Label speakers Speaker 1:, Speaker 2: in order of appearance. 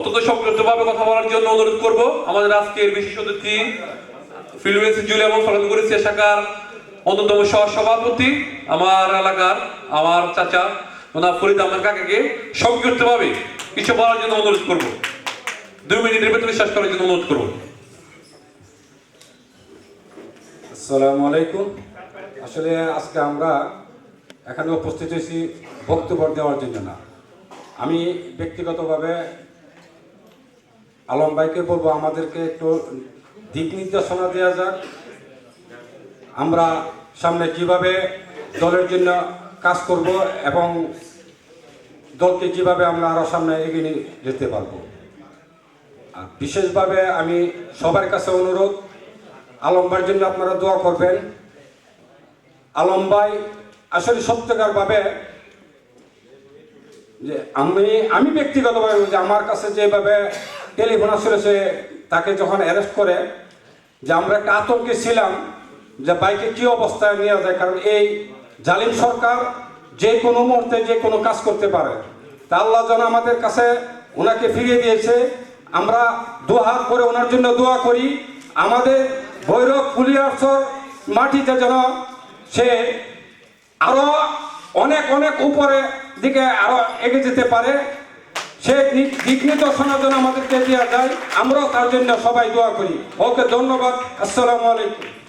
Speaker 1: অত্যন্ত সংক্ষিপ্তভাবে কথা বলার জন্য অনুরোধ করব আমাদের আজকের বিশেষ অতিথি ফিলিপিন্স জুলিয়া মনফারাদ করেছে শাখার অন্যতম সহসভাপতি আমার এলাকার আমার চাচা ওনার ফরিদ আহমেদ কাকাকে সংক্ষিপ্তভাবে কিছু বলার জন্য অনুরোধ করব। 2 মিনিটের ভেতরে শেষ করার জন্য অনুরোধ করব।
Speaker 2: আসসালামু আলাইকুম। আসলে আজকে আমরা এখানে উপস্থিত হয়েছি বক্তব্য দেওয়ার জন্য না। আমি ব্যক্তিগতভাবে আলম ভাইকে বলবো আমাদেরকে একটু দিক নির্দেশনা দেওয়া যাক, আমরা সামনে কিভাবে দলের জন্য কাজ করব এবং দলকে কিভাবে আমরা আরও সামনে এগিয়ে নিয়ে যেতে পারবো। আর বিশেষভাবে আমি সবার কাছে অনুরোধ, আলম ভাইয়ের জন্য আপনারা দোয়া করবেন। আলম ভাই আসলে সত্যিকারভাবে যে আমি ব্যক্তিগতভাবে যে আমার কাছে যেভাবে টেলিফোন আসলে সে তাকে যখন অ্যারেস্ট করে যে আমরা একটা আতঙ্কে ছিলাম যে বাইকে কী অবস্থায় নেওয়া যায়, কারণ এই জালিম সরকার যে কোনো মুহূর্তে যে কোনো কাজ করতে পারে। তা আল্লাহ যেন আমাদের কাছে ওনাকে ফিরিয়ে দিয়েছে, আমরা দুহাত করে ওনার জন্য দোয়া করি। আমাদের ভৈরব কুলিয়ারচর মাটিতে যেন সে আরো অনেক অনেক উপরে দিকে আরো এগিয়ে যেতে পারে, সে দিক নির্দেশনা যেন আমাদেরকে দেওয়া যায়, আমরাও তার জন্য সবাই দোয়া করি। ওকে ধন্যবাদ। আসসালামু আলাইকুম।